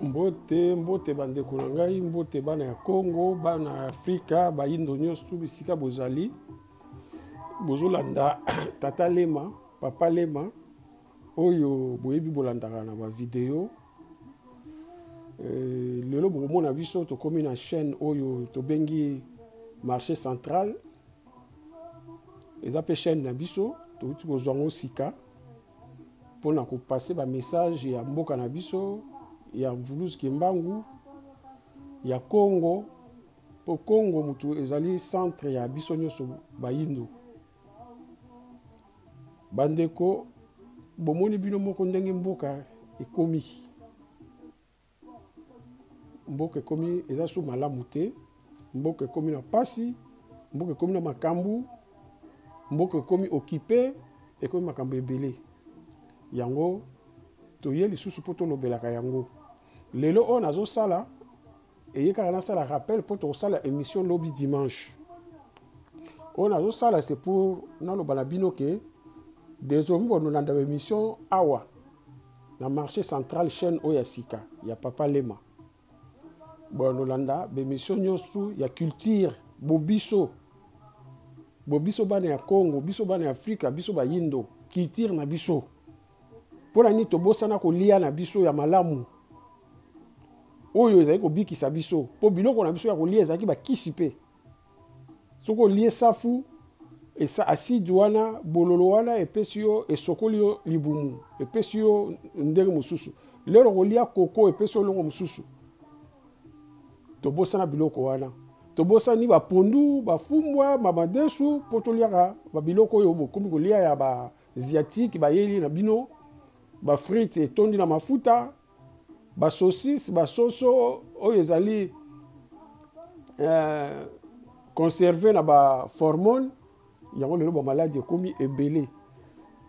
Mbote, mbote bandeko na ngai, mbote bana ya Congo, bana ya Afrika, ba Indo nyonso bisika bozali. Bozolanda tata Lema, papa Lema, oyo boyebi bolandaka na ba video. Lelo bokomona biso tokomi na chaîne oyo tobengi marché central. Eza pe chaîne na biso, touti kozwango sika pona ko passer ba message ya mboka na biso. Ya Mvuluzi Kimbangu, ya Congo, po Congo mutu ezali centre ya biso nyonso bayindo. Bandeko, bomoni bino moko ndenge mboka ekomi. Mboka ekomi eza su malamu te, mboka ekomi na pasi, mboka ekomi na makambu, mboka ekomi occupé, ekomi makambu ebele. Yango, toye lisusu po tolobelaka yango. Lelo on nazo sala et kaka na sala rappel pour to sala émission lobby dimanche. On nazo sala c'est pour na lo balabino ke désormais on a une émission awa na marché central chaîne Oyasika ya papa Lema. Bon Olanda émission nyosu ya culture bobiso. Bobiso bana ya Congo, biso bana ya Afrika, biso ba Indo, culture na biso. Pour la nito bosana ko lia na biso ya malamu. Oyo ezali ko bikisa biso. Po biloko na biso ya ko lia ezali ba kisipe. Soko lie safu esa asidi wana bololo wana epesio esokolio libumu. Epesio ndenge mususu. Lero ko lia koko epesio longo mususu. To bosana biloko wana. To bosana ni ba pondu, ba fumbwa, mamadesu poto liaka ba biloko oyo bokomi ko lia ya ba asiatique ba yeli na bino. Ba frites etondi na mafuta, ba saucisse, ba soso, oyo ezali conservé na ba hormone, yango lelo ba maladie komi ebele.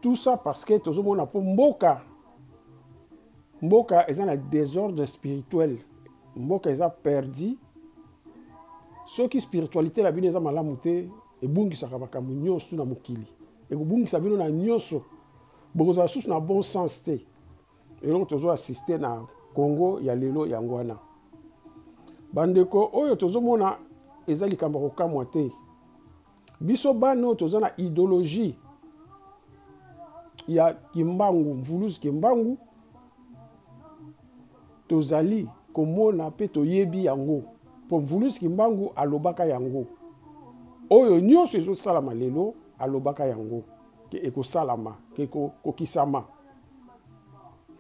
Tout ça parce que tozomona po mboka eza na désordre spirituel. Mboka eza perdu. Soki spiritualité la bino eza malamu te, ebungisaka makambo nyonso na mokili. Ebungisa bino na nyonso. Bokoza sous na bon sens te. Et donc tozo assister na Congo ya lelo yangwana. Bandeko oyo tozo mona ezali kamba ko kamwa te. Biso bano tozo na idéologie ya Kimbangu, Mvuluzi Kimbangu. Tozali komona pe toyebi yango. Po Mvuluzi Kimbangu alobaka yango. Oyo nyonso ezo salama lelo alobaka yango. Ke eko salama, ke eko kokisama.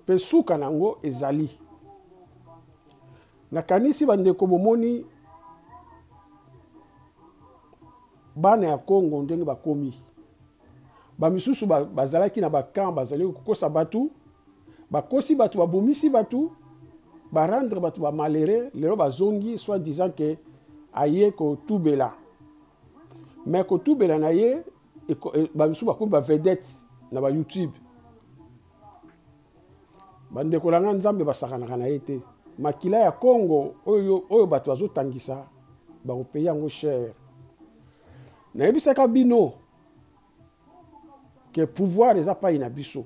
Pe suka nango ezali. Na kanisi bandeko bomoni bana ya Congo ndenge bakomi. Ba misusu bazalaki na bakamp bazali kokosa batu, bakosi batu babomisi batu, ba rendre batu ba malere, lelo bazongi soit disant que aye ko tubela. Mais ko tubela na ye bamisu bakomi ba vedette na ba YouTube. Bandeko langa nzambe basakanaka na ye te. Makila ya Congo oyo bato bazotangisa bakopeya yango cher. Nayebisaka bino ke pouvoir eza pai na biso.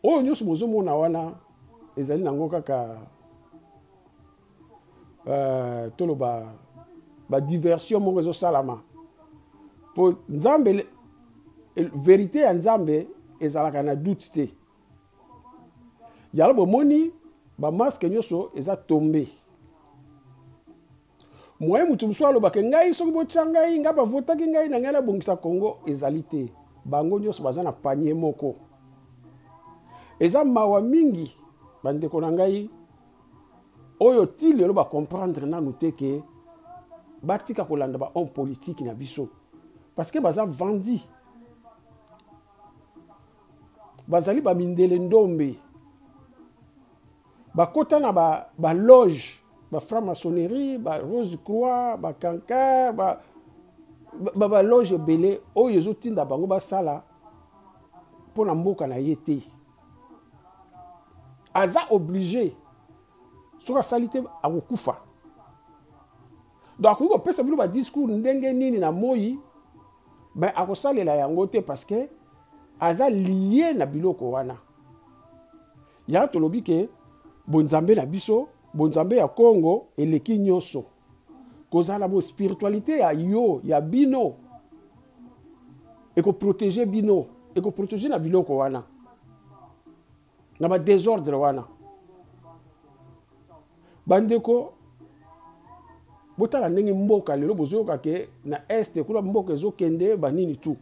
Oyo nyonso bozomona wana ezali nango kaka tolo ba diversion moko ezosalama. Po nzambe vérité ya nzambe ezalaka na doute te. Yalo bomoni ba masque nyonso eza tombé. Moye mutu musu alobaka ngai soki botya ngai nga bavotaki ngai na ngai na bongisa Congo ezali te. Bango nyonso baza na panier moko. Eza mawa mingi bandeko na ngai oyo ti lelo ba comprendre nanu te ke batika kolanda ba homme politique na biso. Parce que baza vandi. Bazali ba mindele ndombe. Bakota na ba loge, ba franc-maçonnerie, ba Rose Croix, ba Cancard, ba loge belé oyo ezotinda bango basala pona mboka na ye te. Aza obligé soka salite akokufa. Donc akoki kopesa bino ba discours ndenge nini na moi, ben akosalela yango te parce que aza lié na biloko wana. Ya tolobi ke bonzambe na biso, bonzambe ya Congo, eleki nyonso. Kozala bo spiritualité ya yo, ya bino. Eko protéger bino, eko protéger na biloko wana. Na ba désordre wana. Bandeko, botala ndenge mboka lelo bozoyoka ke na este kuna mboka ezokende banini tout.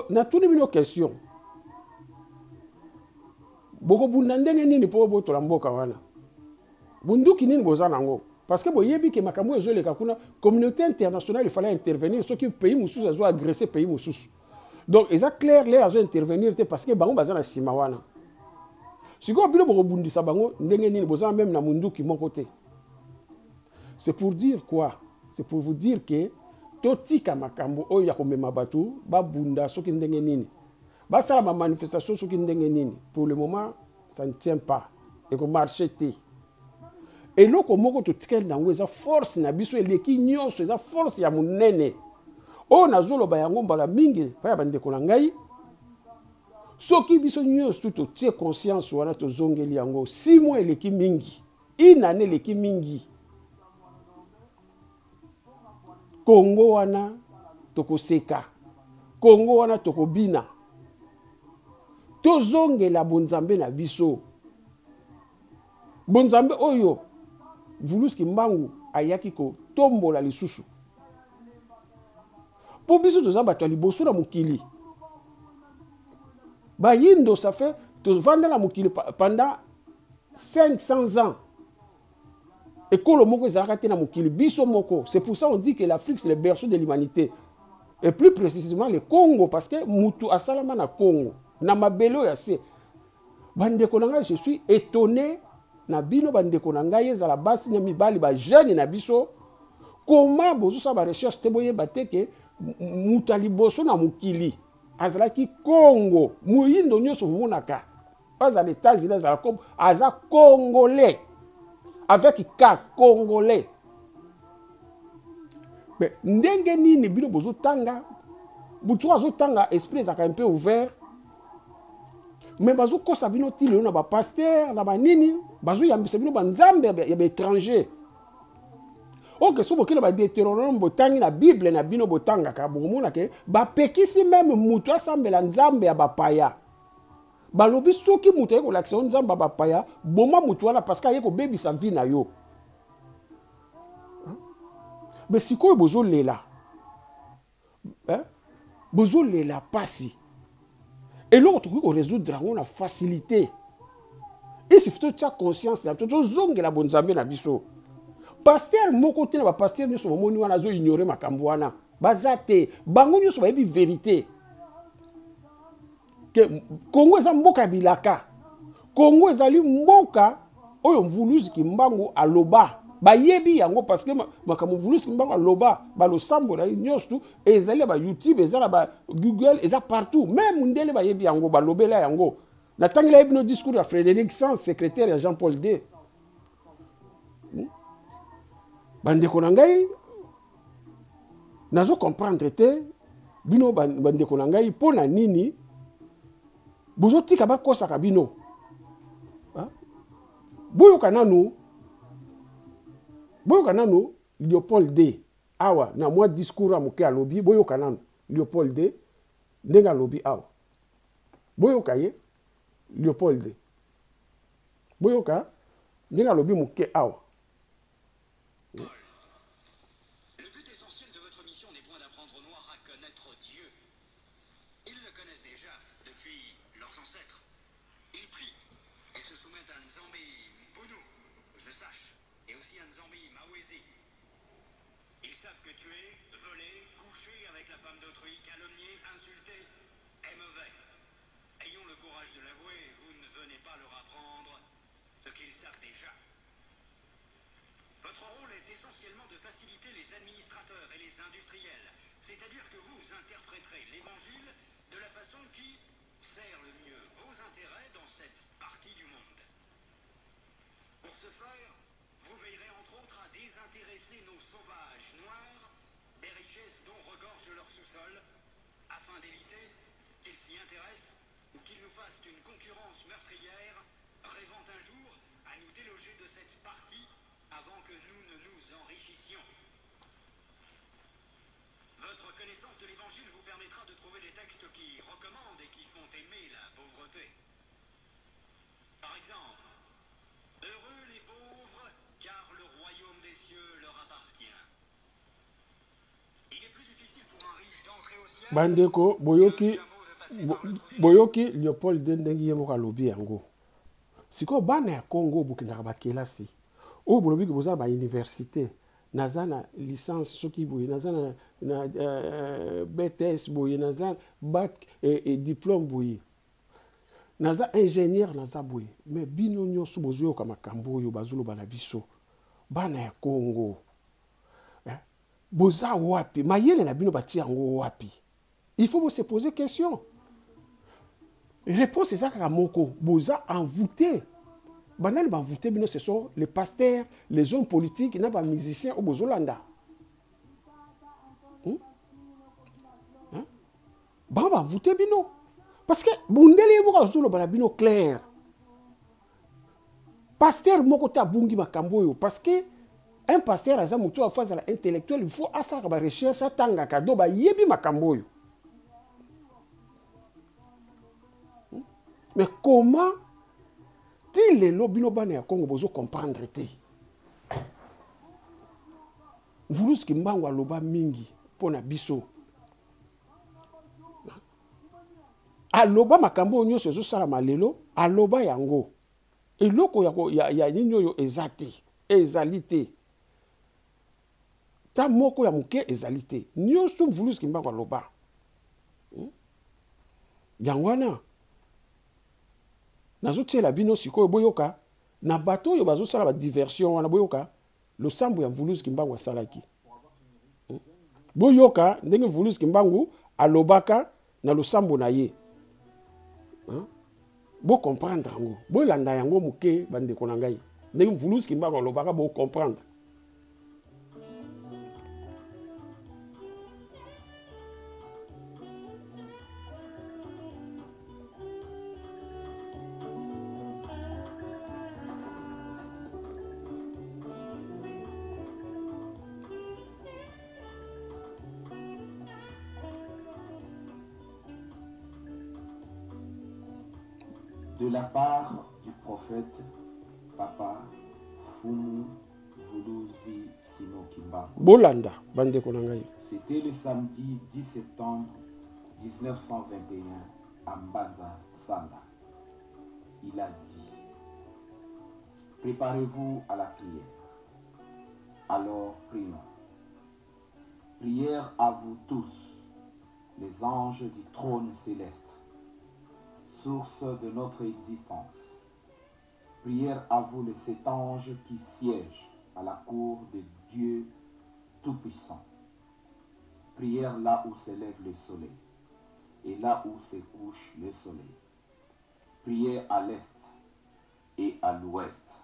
Na tuni bino question. Boko bunda ndenge nini po botola mboka wana. Bunduki nini boza nango. Parce que boyebi ke makambo ezoleka kuna communauté internationale il fallait intervenir ceux qui pays mususu azo agresser pays mususu. Donc eza clair les azo intervenir parce que bango baza na sima wana. Siko bino boko bundisa bango ndenge nini boza même na munduki mon côté. C'est pour dire quoi? C'est pour vous dire que totika makambo oyo ya komema batu ba bunda soki ndenge nini. Ba sala ma manifestation soki ndenge nini. Pour le moment ça ne tient pas et ko marcher té. Et loko moko totikeli nango eza force na biso eleki nyonso eza force ya munene. O nazoloba yango mbala mingi pa ya bandeko na ngai. Soki biso nyonso tout tie conscience wana tozongeli yango 6 mois eleki mingi. Une année eleki mingi. Congo wana tokoseka. Congo wana tokobina. Tozongela bonzambe na biso. Bonzambe oyo Vuluski Mbangu ayaki ko tombola lisusu. Po biso toza bato liboso na mukili. Ba yindo ça fait tovanda la mukili pendant 500 ans. Et kolo moko ezalaka te na mukili biso moko. C'est pour ça on dit que l'Afrique c'est le berceau de l'humanité. Et plus précisément le Congo parce que mutu asalama na Congo. Na mabelo ya se. Bandeko nanga je suis étonné na bino bandeko na ngai ezala basi na mibali ba jeune na biso comment bozo sa ba recherche te boye bateke mutali boso na mukili azala ki Congo muyindo nyoso monaka pas à États-Unis azala comme aza congolais avec ka congolais mais ndenge nini bino bozo tanga butu azo tanga esprit za un peu ouvert. Mais bazo kosa bino tilo na ba pasteur na ba nini bazo yambisa bino ba nzambe ya ba étranger. Ok so bokela ba Deutéronome botangi na Bible na bino botanga ka bomona ke ba pekisi même mutu asambela nzambe ya ba paya. Ba lobi soki mutu eko lakisa nzambe ba paya boma mutu wana parce que ayeko bebisa vie na yo. Mais sikoyo bozo lela. Bozo lela pasi. Et l'autre, on résoudre on a facilité. Et si tu as conscience, tu as zongé la bonne zambé na biso. Pasteur, mon côté, na pasteur, nous sommes moni wana zo ignorer ma kambouana. Bazate, bango nous sommes vérité. Que Congo est un mboka bilaka. Congo est un mboka, oyo Vuluski Mbangu aloba. Ba yebi yango parce que makamu Vuluski Mbangu aloba ba lo sambo na nyostu ezali ba YouTube ezala ba Google eza partout même ndele ba yebi yango ba lobela yango na tangela yebi no discours ya Frédéric Sans secrétaire ya Jean-Paul D. Bandeko na ngai nazo comprendre te bino bandeko na ngai pona nini bozo tika ba kosa ka bino boyo kananu boyo kananu Léopold D. Awa na moi discours à moke alobi boyo kananu Léopold D. Ndenga lobi awa boyo kaye Léopold D. Boyo ka ndenga lobi moke awa. Le but essentiel de votre mission n'est point d'apprendre aux Noirs à connaître Dieu. Ils le connaissent déjà depuis leurs ancêtres. Ils prient et se soumettent à Nzambi Mpono, je sache, et aussi à Nzambi Mawezi. Ils savent que tuer, voler, coucher avec la femme d'autrui, calomnier, insulter est mauvais. Ayons le courage de l'avouer, vous ne venez pas leur apprendre ce qu'ils savent déjà. Votre rôle est essentiellement de faciliter les administrateurs et les industriels, c'est-à-dire que vous interpréterez l'évangile de la façon qui sert le mieux vos intérêts dans cette partie du monde. Pour ce faire, vous veillerez entre autres à désintéresser nos sauvages noirs des richesses dont regorge leur sous-sol, afin d'éviter qu'ils s'y intéressent ou qu'ils nous fassent une concurrence prière, rêvant un jour à nous déloger de cette partie avant que nous ne nous enrichissions. Votre connaissance de l'Évangile vous permettra de trouver des textes qui recommandent et qui font aimer la pauvreté. Par exemple, heureux les pauvres, car le royaume des cieux leur appartient. Il est plus difficile pour un riche d'entrer au ciel. Bandeko boyoki boyoki Léopold Dendengi yemoka lobi yango. Siko bana ya Congo bukindaka bakelasi. O bolobi boza ba université. Naza na licence soki boye, naza na BTS boye, naza bac et diplôme boye. Naza ingénieur naza boye. Mais bino nyonso bozo yoka makambo oyo bazoloba na biso. Bana ya Congo. Boza wapi? Mayele na bino bati yango wapi? Il faut se poser question. Réponse c'est ça kaka moko. Boza envoûté. Banani ba envoûté bino ce sont les pasteurs, les hommes politiques, na ba musiciens au bozolanda. Ba envoûté bino. Parce que bundeli moko zolo ba bino clair. Pasteur moko ta bungi makambo yo parce que un pasteur a mutu a phase intellectuelle, il faut asaka ba recherche atanga kado ba yebi makambo yo. Mais comment ti le lobino bana ya Congo bozo comprendre te? Vuluski mbango aloba mingi pona biso. Aloba makambo nyonso zo sala malelo, aloba yango. Eloko ya nini oyo ezati, ezalite. Ta moko ya muke ezalite. Nyonso vuluski mbango aloba. Yangwana nazo tiela bino sikoyo boyoka na bato oyo bazo sala ba diversion wana boyoka lo sambo ya Vuluski mbangu asalaki. Boyoka ndenge Vuluski mbangu alobaka na lo sambo na ye. Bo comprendre yango, bo landa yango muke bandeko na ngai. Ndenge Vuluski mbangu alobaka bo comprendre. De la part du prophète Papa Fumu Vuluzi Simo Kimbangu. Bolanda, bandeko na ngai. C'était le samedi 10 septembre 1921 à Mbanza Sanda. Il a dit: préparez-vous à la prière. Alors prions. Prière à vous tous, les anges du trône céleste, source de notre existence. Prière à vous les 7 anges qui siègent à la cour de Dieu Tout-Puissant. Prière là où s'élève le soleil et là où se couche le soleil. Prière à l'est et à l'ouest.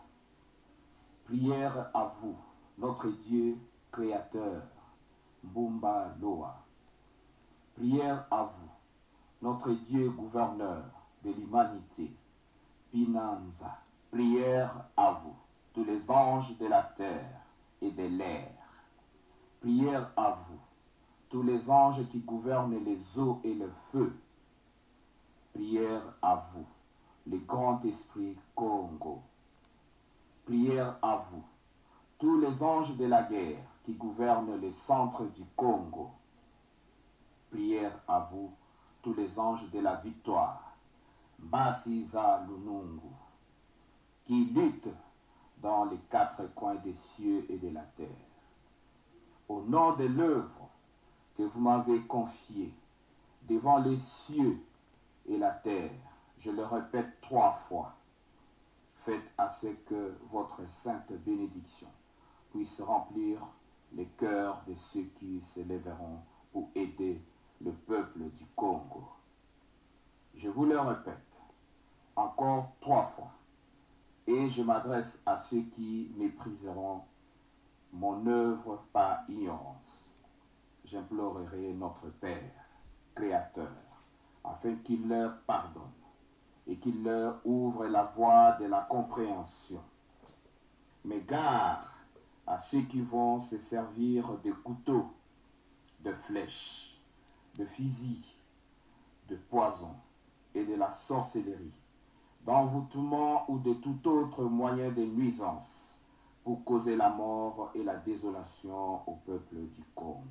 Prière à vous, notre Dieu créateur, Bumba Loa. Prière à vous, notre Dieu gouverneur de l'humanité, Pinanza. Prière à vous, tous les anges de la terre et de l'air. Prière à vous, tous les anges qui gouvernent les eaux et le feu. Prière à vous, le grand esprit Congo. Prière à vous, tous les anges de la guerre qui gouvernent le centre du Congo. Prière à vous, tous les anges de la victoire, Basiza Lunungu, qui luttent dans les 4 coins des cieux et de la terre. Au nom de l'œuvre que vous m'avez confiée devant les cieux et la terre, je le répète 3 fois, faites à ce que votre sainte bénédiction puisse remplir les cœurs de ceux qui se lèveront pour aider le peuple du Congo. Je vous le répète encore 3 fois, et je m'adresse à ceux qui mépriseront mon œuvre par ignorance. J'implorerai notre Père, Créateur, afin qu'il leur pardonne et qu'il leur ouvre la voie de la compréhension. Mais gare à ceux qui vont se servir de couteaux, de flèches, de fusils, de poison et de la sorcellerie, d'envoûtement ou de tout autre moyen de nuisance pour causer la mort et la désolation au peuple du Congo.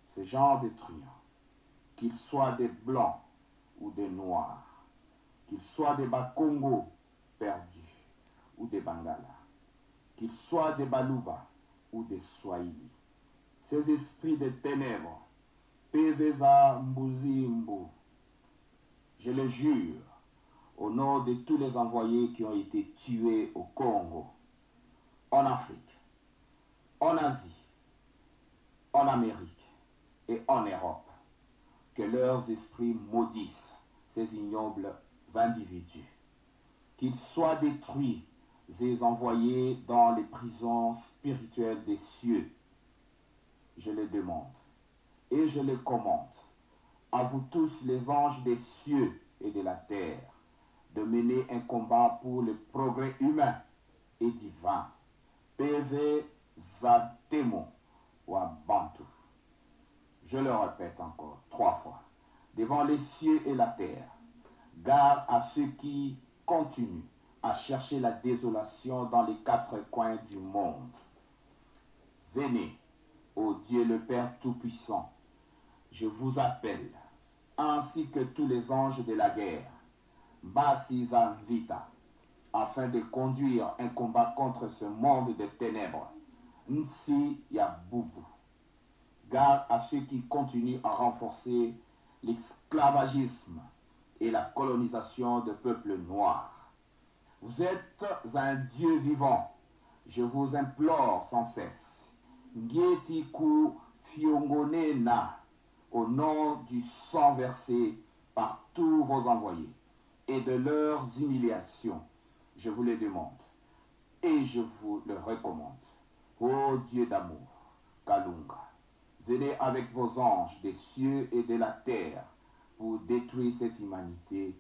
Ces gens de truands, qu'ils soient des blancs ou des noirs, qu'ils soient des Bakongo perdus ou des Bangala, qu'ils soient des Baluba ou des Swahili, ces esprits de ténèbres, Peveza Mbuzimbu, je le jure, au nom de tous les envoyés qui ont été tués au Congo, en Afrique, en Asie, en Amérique et en Europe, que leurs esprits maudissent ces ignobles individus, qu'ils soient détruits et envoyés dans les prisons spirituelles des cieux. Je les demande et je les commande, à vous tous les anges des cieux et de la terre, de mener un combat pour le progrès humain et divin. PV Zatemo Wabantu. Je le répète encore 3 fois, devant les cieux et la terre, gare à ceux qui continuent à chercher la désolation dans les 4 coins du monde. Venez, ô Dieu le Père Tout-Puissant, je vous appelle, ainsi que tous les anges de la guerre, Basiza Vita, afin de conduire un combat contre ce monde de ténèbres. Nsi Yabubu. Gare à ceux qui continuent à renforcer l'esclavagisme et la colonisation de peuples noirs. Vous êtes un Dieu vivant. Je vous implore sans cesse. Ngietiku Fiongonena, au nom du sang versé par tous vos envoyés et de leurs humiliations, je vous les demande et je vous le recommande. Ô Dieu d'amour, Kalunga, venez avec vos anges des cieux et de la terre pour détruire cette humanité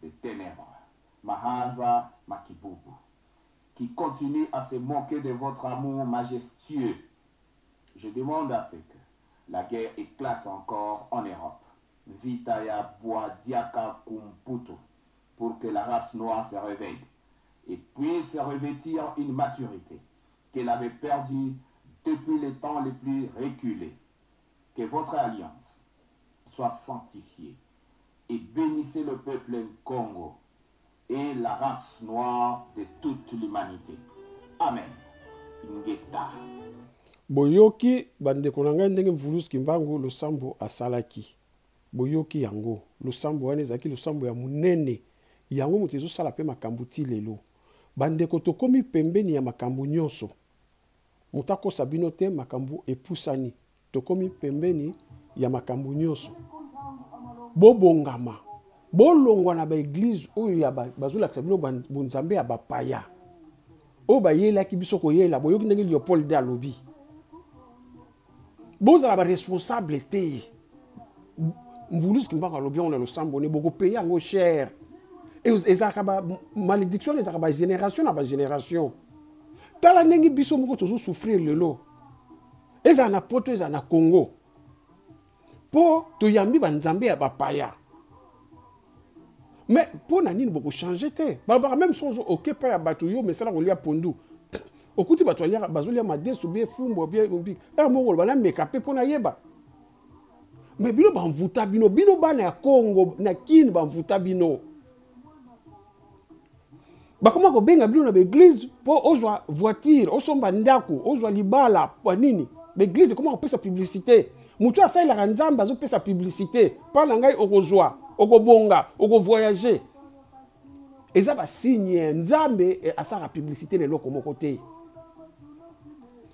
de ténèbres, Mahaza Makibubu, qui continue à se moquer de votre amour majestueux. Je demande à ce que la guerre éclate encore en Europe. Vitaya Boadiaka Kumputu, pour que la race noire se réveille et puisse revêtir une maturité qu'elle avait perdue depuis les temps les plus reculés. Que votre alliance soit sanctifiée et bénissez le peuple Congo et la race noire de toute l'humanité. Amen. Ngeta. Boyoki bandeko na ngai ndenge Mvuluski Mbangu losambo asalaki. Boyoki yango losambo wana ezaki losambo ya munene yango moto ezosala pe makambo ti lelo. Bandeko tokomi pembeni ya makambo nyonso. Mutako sabino te makambo epusani. Tokomi pembeni ya makambo nyonso. Bobongama. Bolongwa na ba église oyo ya bazolakisa bino bonzambe ya bapaya. O ba yela ki biso ko yela boyoki ndenge Léopold de alobi. Bozala ba responsable te. Mvuluski Mbangu alobi on le sambo ne boko payer ngo cher. Et ezaka ba malédiction ezaka ba génération na ba génération. Tala ndenge biso moko tozo souffrir lelo. Eza na poto eza na Congo. Po to yambi ba nzambe ya bapaya. Mais pour nani boko changer te. Ba même son OK pa ya bato yo mais ça la kolia pondu. Okuti bato alia bazolia madesu bien fumbo bien mbi. Mo bana mekape pona yeba. Mais bino ba mvuta bino bana ya Congo na kini ba mvuta bino. Ba comment ko benga bino na l'église pour ozwa voiture, osomba ndako, ozwa libala, pa nini? L'église comment on peut sa publicité? Mutu asai la nzamba zo peut sa publicité. Pa na ngai okozwa, okobonga, okovoyager. Eza ba signe nzambe asara publicité le loko moko te.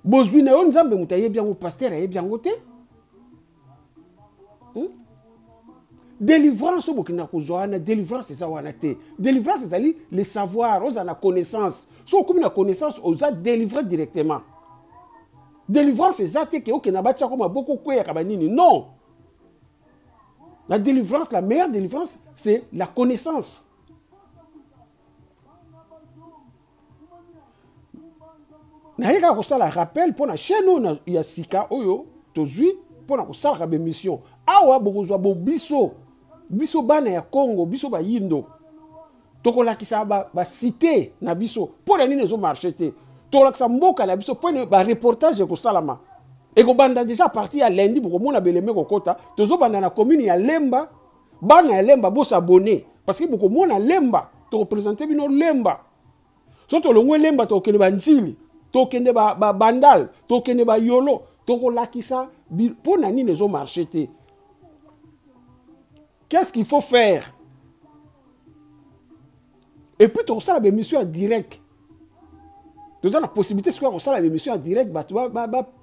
Bozwi na yo nzambe mutaye bien au pasteur aye bien ngote. Délivrance au Burkina Faso, délivrance c'est ça wana te. Délivrance c'est ali le savoir, aux la connaissance. So comme la connaissance, aux a délivré directement. Délivrance c'est ça te que OK na bacha comme beaucoup kwe ya kabanini. Non. La délivrance, la meilleure délivrance, c'est la connaissance. Naïka kosala rappel pour la chaîne il y a sika oyo tozui pour na kosala ba mission. Awa bokozwa bo biso bana ya Congo, biso ba yindo. Tokola kisa ba cité na biso pour la nini zo marché te. Tokola kisa mboka na biso pour ba reportage ko salama. Et ko banda déjà parti à lundi pour mona beleme ko kota, tozo banda na commune ya Lemba, bana ya Lemba bo s'abonner parce que boko mona Lemba, to représenter bino Lemba. Soto longwe Lemba to kene ba njili. Tokende ba bandal, tokende ba yolo, toko lakisa, pour nani les ont marché. Qu'est-ce qu'il faut faire? Et puis tu as la mission en direct. Tu as la possibilité de faire la mission en direct, tu vas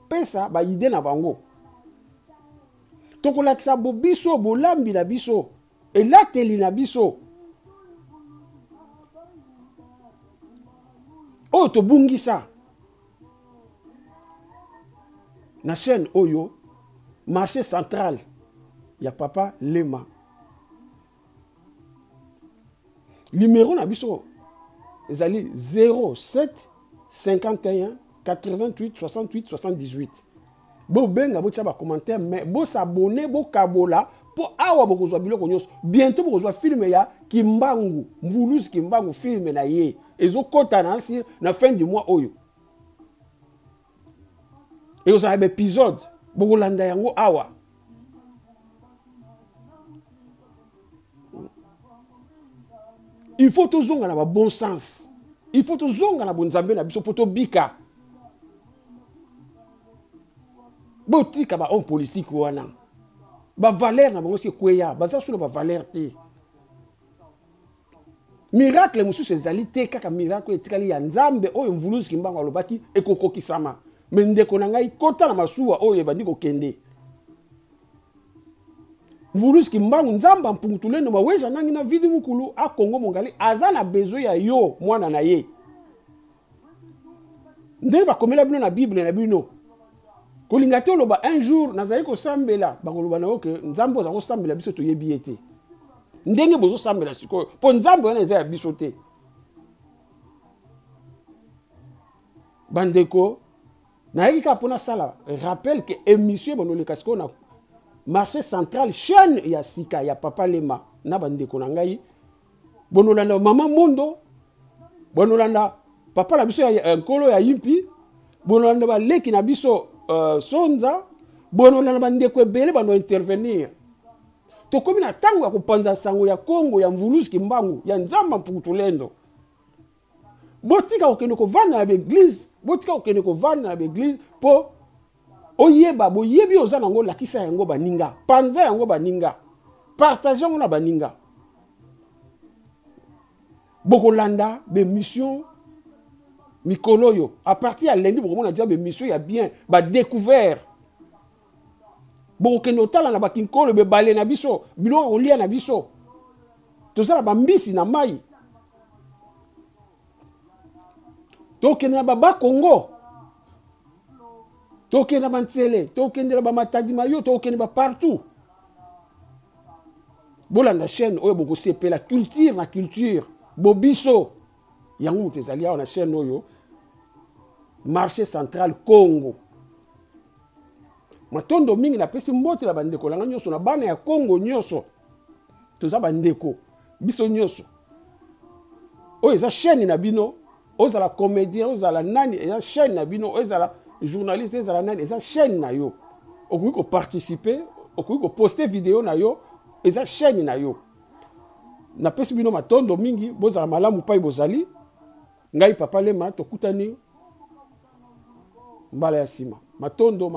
pesa, ba idée na bango. Toko lakisa bo biso, bo lambi na biso, et la teli na biso. Oh, to bungi ça. Na chaîne Oyo, marché central, il y a Papa Lema. Numéro na biso, ezali 07 51 88 68 78. Bo benga bo tchaba commentaire, mais bo s'abonner, bo kabola, pour awa bo kozwa biloko nyos. Bientôt bo kozwa film ya Kimbangu, Mvulus Kimbangu film na ye. Ezo kota na si na fin du mois Oyo. Et vous avez un épisode, Bogolanda yango awa. Il faut toujours avoir bon sens. Il faut toujours avoir bon zambé na biso poto bika. Botika ba homme politique wana. Ba valeur na bango se kweya, baza suna ba valeur te. Miracle musu sezali te kaka miracle etikali ya nzambe oyo mvuluzi kimbango alobaki ekokokisama. Mais ndeko na ngai kota na masuwa oyo ebandi kokende. Mvuluzi kimbangu nzamba mpungutulendo maweja nangi na vidi mukulu a Congo mongali aza na besoin ya yo mwana na ye. Ndenge bakomela bino na Bible na bino. Kolinga te oloba un jour nazali kosambela bakoloba na yo ke nzambe oza kosambela biso toyebi ete. Ndenge bozo sambela sikoyo po nzambe wana eza ya biso te. Bandeko naïka pona sala rappelle que émission bonole kasko na marché central chaîne ya sika ya Papa Lema na bandeko na ngai bonolanda mama mondo bonolanda papa la biso ya nkolo ya yimpi bonolanda ba leki na biso sonza bonolanda bandeko ebele bando intervenir to komi na tango ya kopanza sango ya Congo ya Mvuluzi Kimbangu ya nzamba mpukutulendo. Botika okende ko vana na l'église, botika okende ko vana na l'église po oyeba boyebi oza nango lakisa yango baninga, panza yango baninga, partager yango na baninga. Bokolanda be mission mikolo yo à partir ya lundi bokomona dia be mission ya bien ba découvert. Bokokende otala na bakinkolo be balé na biso, biloko olia na biso. Tozala bambisi na mai. Tokende na baba Congo. Tokende na Bantsele, tokende na Matadi Mayo, tokende ba partout. Bolanda chaîne oyo boko sepela culture na culture. Bobiso. Yango mutezali na chaîne oyo. Marché central Congo. Matondo mingi na pesi mbote la bandeko langa nyoso na bana ya Congo nyoso. Toza bandeko. Biso nyoso. Oyo eza chaîne na bino. Ozala comédien, ozala nani, eza chaîne na bino, ozala journaliste, ozala nani, eza chaîne na yo. Okoki ko participer, okoki ko poster vidéo na yo, eza chaîne na yo. Na pesi bino matondo mingi, bozala malamu pai bozali. Ngai Papa Lema tokutani mbala ya sima. Matondo.